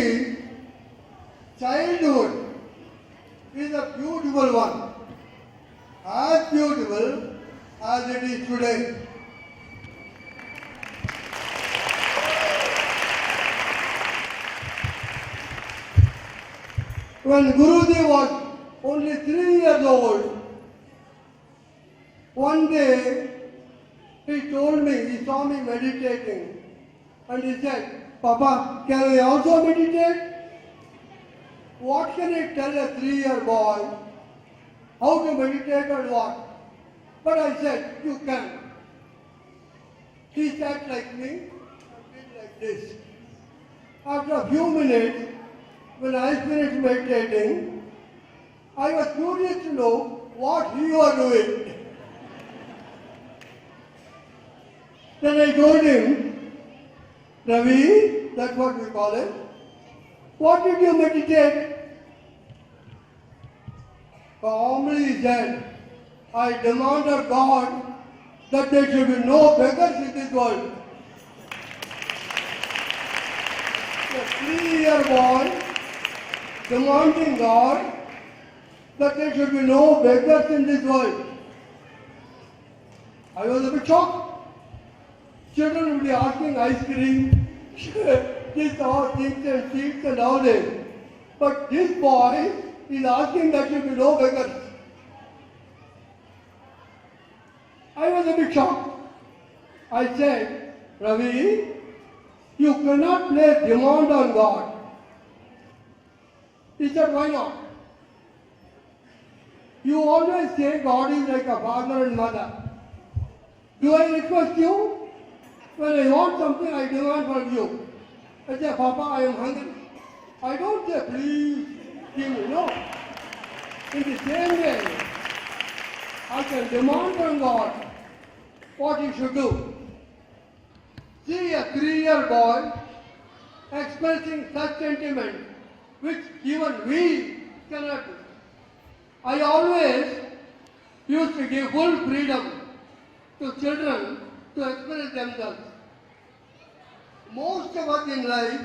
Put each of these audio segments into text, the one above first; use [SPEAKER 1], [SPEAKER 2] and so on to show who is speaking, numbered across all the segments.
[SPEAKER 1] Guruji's childhood is a beautiful one, as beautiful as it is today. When Guruji was only 3 years old, one day he told me, he saw me meditating, and he said, Papa, can I also meditate? What can I tell a 3-year boy? How to meditate and what? But I said, you can. He sat like me and did like this. After a few minutes, when I finished meditating, I was curious to know what he was doing. Then I told him, Ravi, that's what we call it. What did you meditate? Calmly he said, I demand of God that there should be no beggars in this world. A 3-year boy demanding God that there should be no beggars in this world. I was a bit shocked. Children would be asking ice cream, this all things and sweets and all this. But this boy is asking that there should be no beggars. I was a bit shocked. I said, Ravi, you cannot place demand on God. He said, why not? You always say God is like a father and mother. Do I request you? When I want something, I demand from you. I say, Papa, I am hungry. I don't say, please give me. No. In the same way, I can demand from God what he should do. See a 3-year boy expressing such sentiment, which even we cannot do. I always used to give full freedom to children to express themselves. Most of us in life,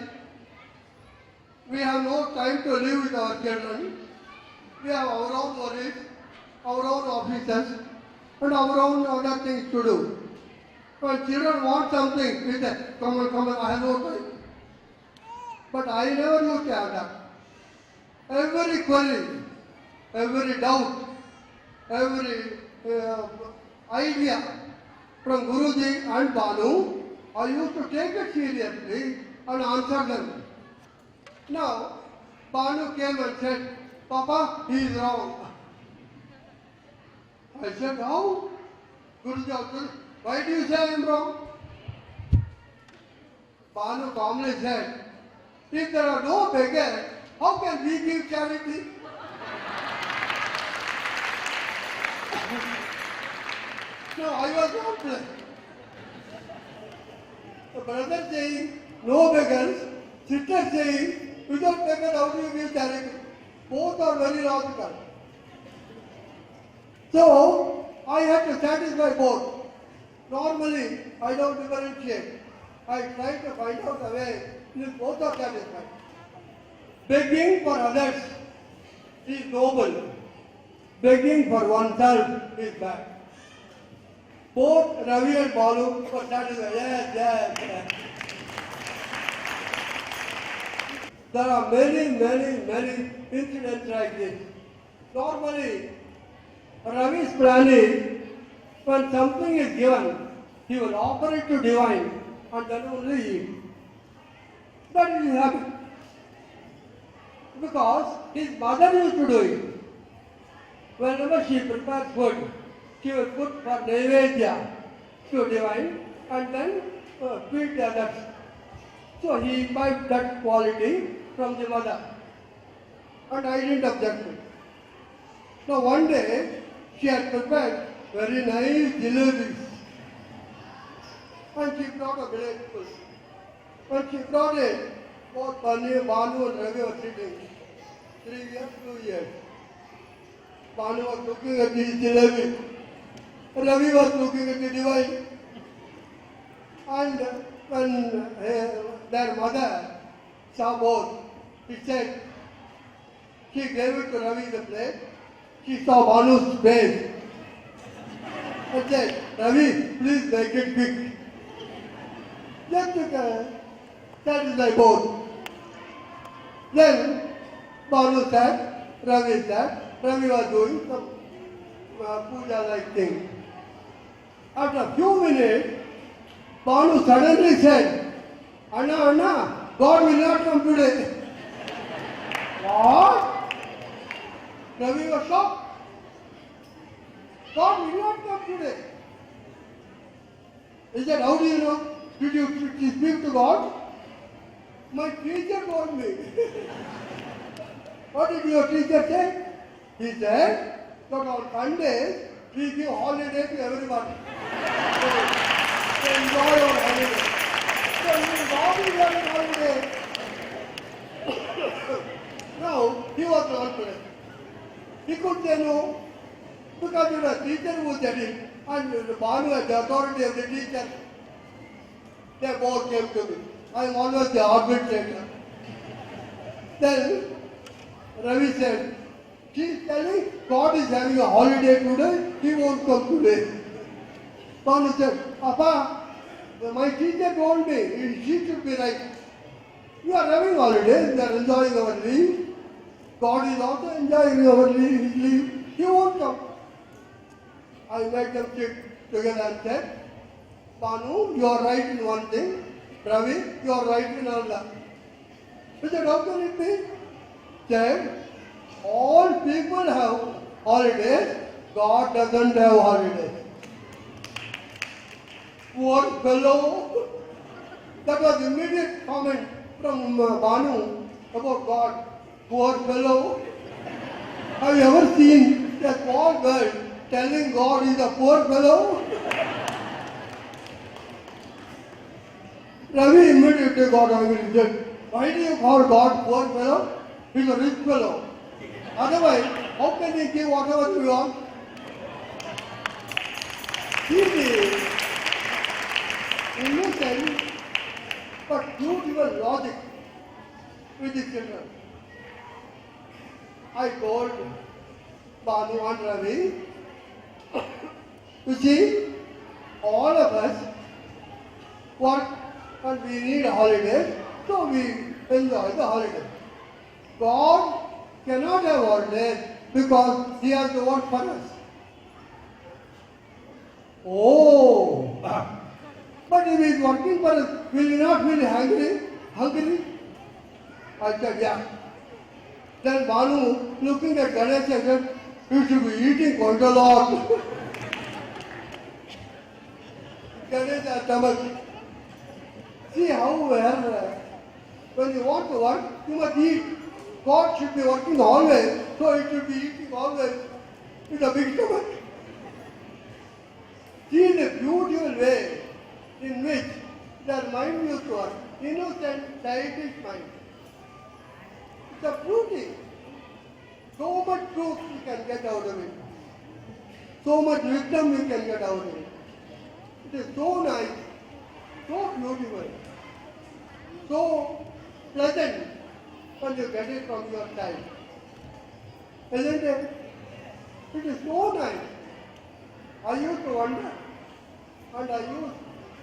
[SPEAKER 1] we have no time to live with our children. We have our own worries, our own offices, and our own other things to do. When children want something, we say, come on, I have no time. But I never used to have that. Every query, every doubt, every idea from Guruji and Banu, I used to take it seriously and answer them. Now, Banu came and said, Papa, he is wrong. I said, how? Guruji also, why do you say I am wrong? Banu calmly said, if there are no beggars, how can we give charity? No, I was not blessed. The brother saying, no beggars, sister saying, without beggars, how do you give charity? Both are very logical. So, I had to satisfy both. Normally, I don't differentiate. I try to find out a way if both are satisfied. Begging for others is noble. Begging for oneself is bad. Both Ravi and Balu were satisfied. Yes. There are many incidents like this. Normally, Ravi's plan is, when something is given, he will offer it to divine and then only eat. That is his habit. Because his mother used to do it. Whenever she prepares food, she will put for Naivedya to divine and then feed the others. So he imbibed that quality from the mother. And I didn't object to it. Now one day, she had prepared very nice jalebis. And she brought a village full. When she brought it, both Banu and Ravi were sitting. 3 years, 2 years. Banu was looking at the jalebi. Ravi was looking at the divine. And when their mother saw both, He said, she gave it to Ravi the plate. She saw Banu's face. I said, Ravi, please make it quick. Just to satisfy both. Then Banu sat, Ravi sat. Ravi was doing some puja-like thing. After a few minutes, Banu suddenly said, Anna, God will not come today. What? Ravi was shocked. God will not come today. He said, how do you know? Did you speak to God? My teacher told me. What did your teacher say? He said that on Sundays we give holiday to everybody. They enjoy our holiday. So God is on holiday. Now he was confident. He could say no because it was a teacher who said it, and Banu had the authority of the teacher. They both came to me. I am always the arbitrator. Then Ravi said, she is telling God is having a holiday today, he won't come today. Banu said, Appa, my teacher told me, she should be right. You are having holiday, you are enjoying our leave. God is also enjoying our leave. He won't come. I made them sit together and said, Banu, you are right in one thing. Ravi, you are right in another. He said, how can it be? Said, all people have holidays, God doesn't have holidays. Poor fellow. That was immediate comment from Banu about God. Poor fellow. Have you ever seen a small girl telling God is a poor fellow? Ravi immediately got angry and said, why do you call God poor fellow? He's a rich fellow. Otherwise, how can he give whatever we want? He is innocent but beautiful logic with his children. I told Banu and Ravi, you see, all of us work and we need holidays, so we enjoy the holidays. God cannot have holidays because He has to work for us. Oh, but if He is working for us, will He not feel hungry? I said, yeah. Then Banu, looking at Ganesh, said, you should be eating quite a lot. Ganesh has stomach. See how when you want to work, you must eat. God should be working always, so He should be eating always with a big stomach. See the beautiful way in which their mind used to work. Innocent, childish mind. It's a beauty. So much truth we can get out of it. So much wisdom we can get out of it. It is so nice, so beautiful, so pleasant when you get it from your child. Isn't it? It is so nice. I used to wonder, and I used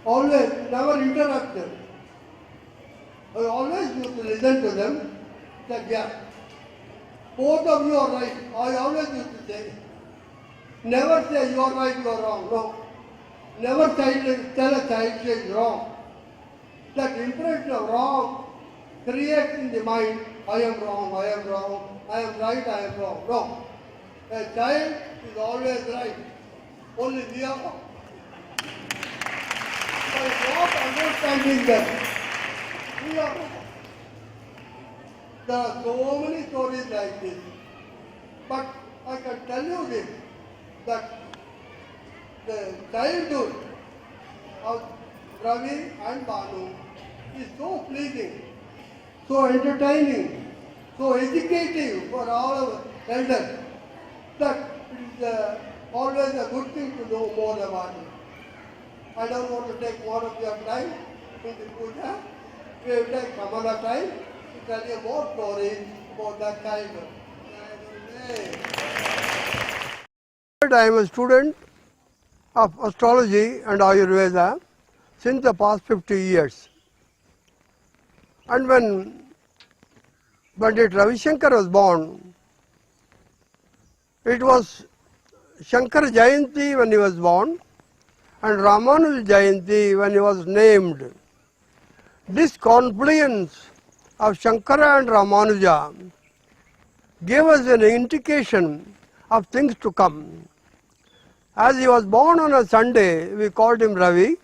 [SPEAKER 1] always never interrupt them. I always used to listen to them, that yeah, both of you are right. I always used to say, never say you are right, you are wrong. No. Never tell a child she is wrong. That impression of wrong creates in the mind, I am wrong, I am wrong, I am right, I am wrong. No. A child is always right. Only we are wrong. By not understanding that, we are wrong. There are so many stories like this. But I can tell you this, that the childhood of Ravi and Banu is so pleasing, so entertaining, so educative for all of us elders that it is always a good thing to know more about it. I don't want to take more of your time in the puja. We will take some other time to tell you more stories about that kind. I am a student of astrology and Ayurveda since the past 50 years. And when Pandit Ravi Shankar was born, it was Shankar Jayanti when he was born and Ramanuja Jayanti when he was named. This confluence of Shankara and Ramanuja gave us an indication of things to come. As he was born on a Sunday, we called him Ravi,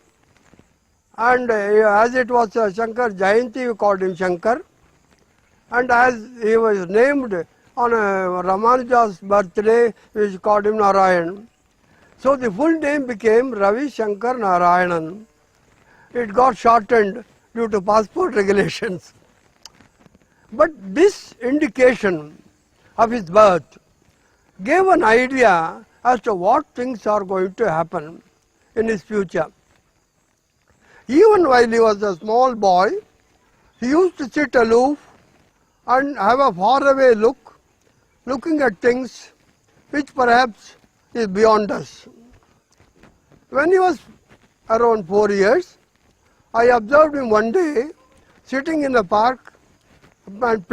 [SPEAKER 1] and as it was Shankar Jayanti, we called him Shankar, and as he was named on Ramanuja's birthday, we called him Narayan. So the full name became Ravi Shankar Narayanan. It got shortened due to passport regulations. But this indication of his birth gave an idea as to what things are going to happen in his future. Even while he was a small boy, he used to sit aloof and have a faraway look, looking at things which perhaps is beyond us. When he was around 4 years, I observed him one day sitting in a park and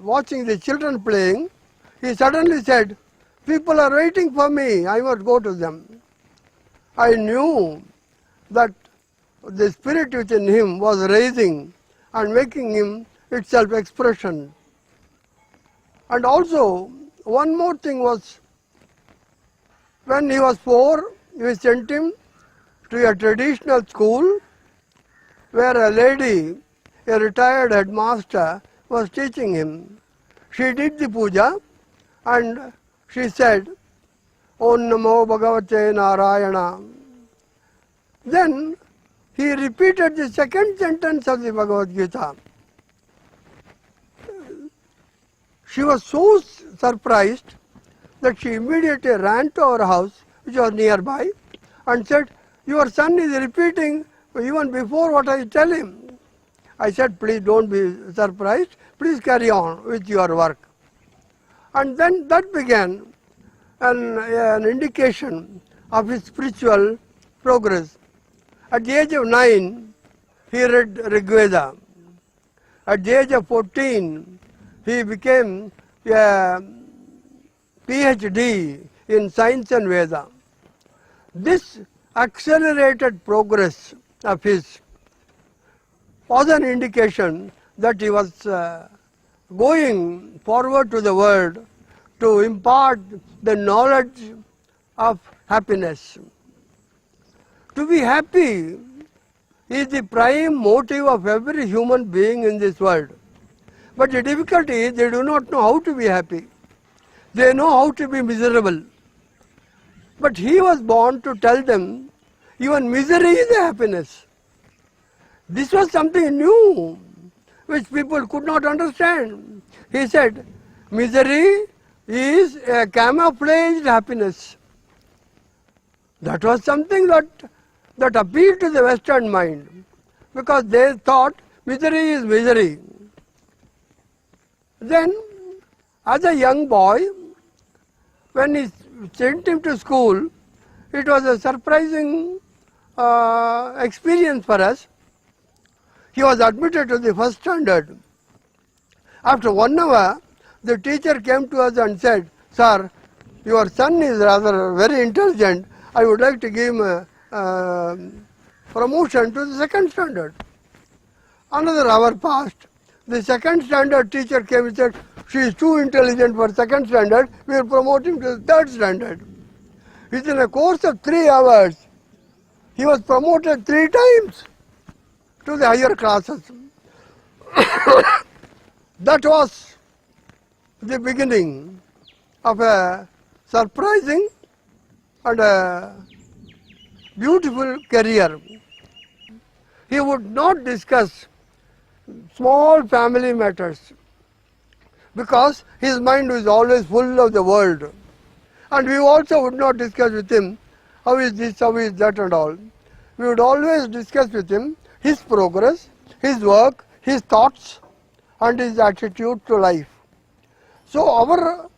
[SPEAKER 1] watching the children playing. He suddenly said, "People are waiting for me, I must go to them." I knew that the spirit within him was raising and making him itself expression. And also, one more thing was, when he was 4, we sent him to a traditional school where a lady, a retired headmaster, was teaching him. She did the puja and she said, "Om Namo Bhagavate Narayana." Then he repeated the second sentence of the Bhagavad Gita. She was so surprised that she immediately ran to our house, which was nearby, and said, "Your son is repeating even before what I tell him." I said, "Please don't be surprised, please carry on with your work." And then that began an indication of his spiritual progress. At the age of 9, he read Rigveda. At the age of 14, he became a PhD in science and Veda. This accelerated progress of his was an indication that he was going forward to the world to impart the knowledge of happiness. To be happy is the prime motive of every human being in this world. But the difficulty is they do not know how to be happy. They know how to be miserable. But he was born to tell them even misery is a happiness. This was something new which people could not understand. He said, misery is a camouflaged happiness. That was something that appealed to the Western mind, because they thought misery is misery. Then, as a young boy, when he sent him to school, it was a surprising experience for us. He was admitted to the first standard. After 1 hour, the teacher came to us and said, "Sir, your son is rather very intelligent. I would like to give him a promotion to the second standard." Another hour passed. The second standard teacher came and said, "She is too intelligent for second standard. We will promote him to the third standard." Within a course of 3 hours, he was promoted 3 times to the higher classes. That was the beginning of a surprising and a beautiful career. He would not discuss small family matters because his mind was always full of the world. And we also would not discuss with him how is this, how is that and all. We would always discuss with him his progress, his work, his thoughts, and his attitude to life. So our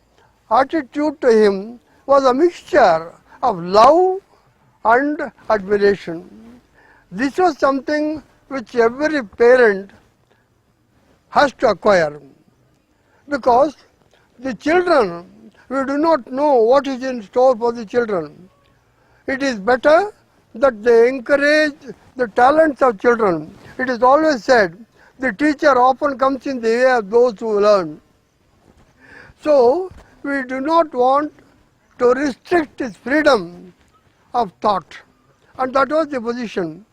[SPEAKER 1] attitude to him was a mixture of love and admiration. This was something which every parent has to acquire, because the children, we do not know what is in store for the children. It is better that they encourage the talents of children. It is always said, the teacher often comes in the way of those who learn. So, we do not want to restrict his freedom of thought, and that was the position.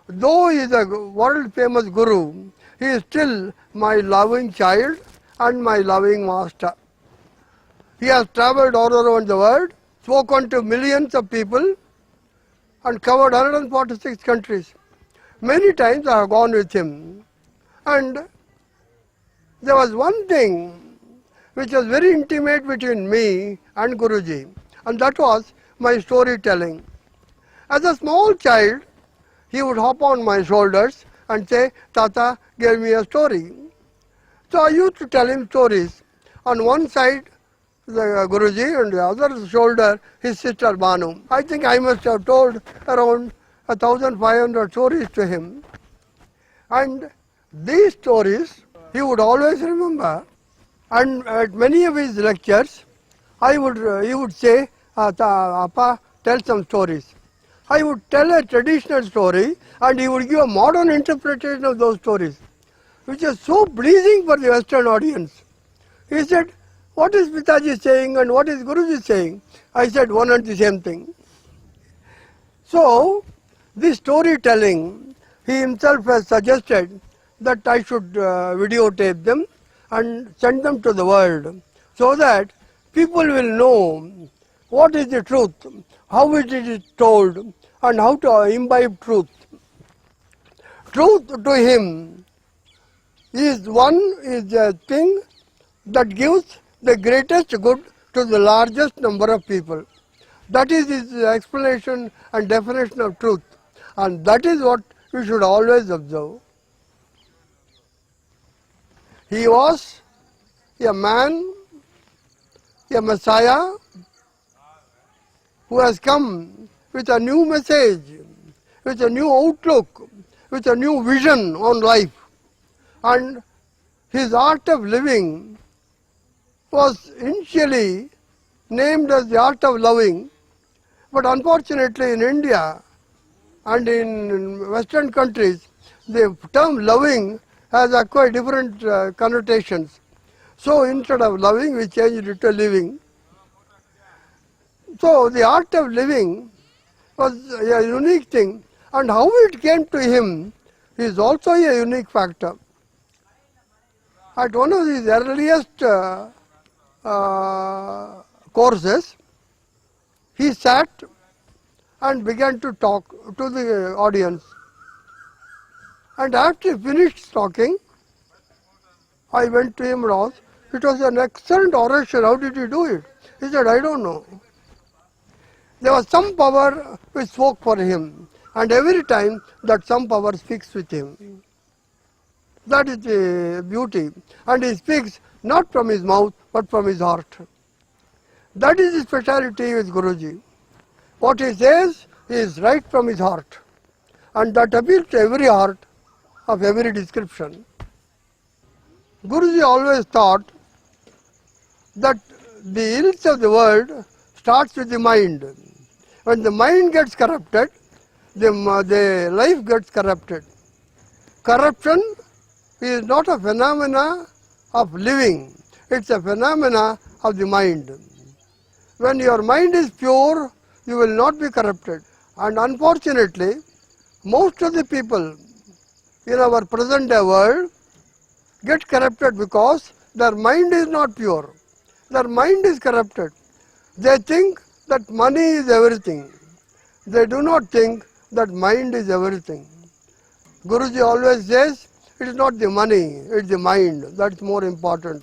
[SPEAKER 1] Though he is a world famous guru, he is still my loving child and my loving master. He has travelled all around the world, spoken to millions of people, and covered 146 countries. Many times I have gone with him, and there was one thing which was very intimate between me and Guruji, and that was my storytelling. As a small child, he would hop on my shoulders and say, Tata, give me a story. So I used to tell him stories. On one side, the Guruji, and the other shoulder, his sister Banu. I think I must have told around 1,500 stories to him. And these stories he would always remember. And at many of his lectures, he would say, Appa, tell some stories. I would tell a traditional story, and he would give a modern interpretation of those stories, which is so pleasing for the Western audience. He said, what is Pitaji saying and what is Guruji saying? I said, one and the same thing. So, this storytelling, he himself has suggested that I should videotape them and send them to the world, so that people will know what is the truth, how it is told, and how to imbibe truth. Truth to him is a thing that gives the greatest good to the largest number of people. That is his explanation and definition of truth, and that is what we should always observe. He was a man, a Messiah, who has come with a new message, with a new outlook, with a new vision on life. And his art of living was initially named as the art of loving, but unfortunately in India and in Western countries, the term loving has acquired different connotations. So instead of loving, we changed it to living. So the art of living was a unique thing, and how it came to him is also a unique factor. At one of his earliest courses, he sat and began to talk to the audience. And after he finished talking, I went to him and asked, it was an excellent oration, how did you do it? He said, I don't know. There was some power which spoke for him, and every time that some power speaks with him. That is the beauty. And he speaks not from his mouth, but from his heart. That is the speciality with Guruji. What he says is right from his heart, and that appeals to every heart of every description. Guruji always thought that the ills of the world starts with the mind. When the mind gets corrupted, the life gets corrupted. Corruption is not a phenomena of living, it's a phenomena of the mind. When your mind is pure, you will not be corrupted. And unfortunately, most of the people in our present day world get corrupted because their mind is not pure. Their mind is corrupted. They think that money is everything. They do not think that mind is everything. Guruji always says, it is not the money, it is the mind. That is more important.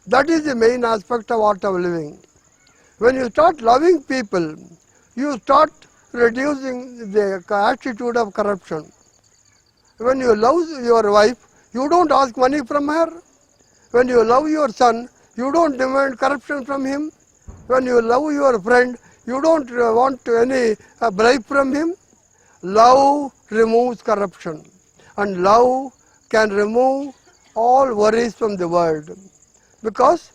[SPEAKER 1] That is the main aspect of art of living. When you start loving people, you start reducing the attitude of corruption. When you love your wife, you don't ask money from her. When you love your son, you don't demand corruption from him. When you love your friend, you don't want any bribe from him. Love removes corruption, and love can remove all worries from the world. Because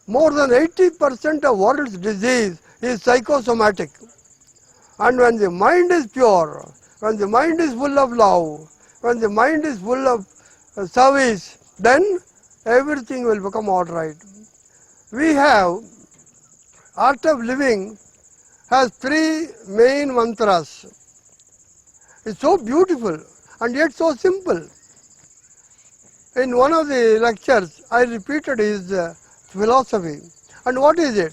[SPEAKER 1] more than 80% of world's disease is psychosomatic. And when the mind is pure, when the mind is full of love, when the mind is full of service, then everything will become all right. We have, Art of Living has 3 main mantras. It's so beautiful and yet so simple. In one of the lectures, I repeated his philosophy. And what is it?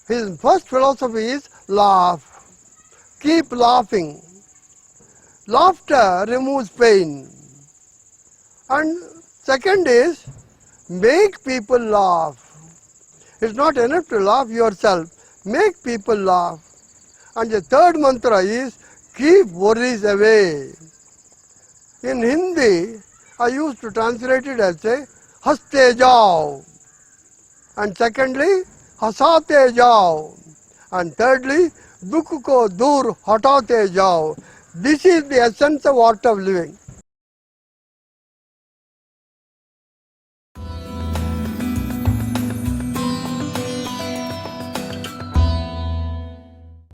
[SPEAKER 1] His first philosophy is laugh. Keep laughing. Laughter removes pain. And second is, make people laugh. It's not enough to laugh yourself. Make people laugh. And the third mantra is, keep worries away. In Hindi, I used to translate it as say, haste jao. And secondly, hasate jao. And thirdly, dukh ko dur hatate jao. This is the essence of art of living.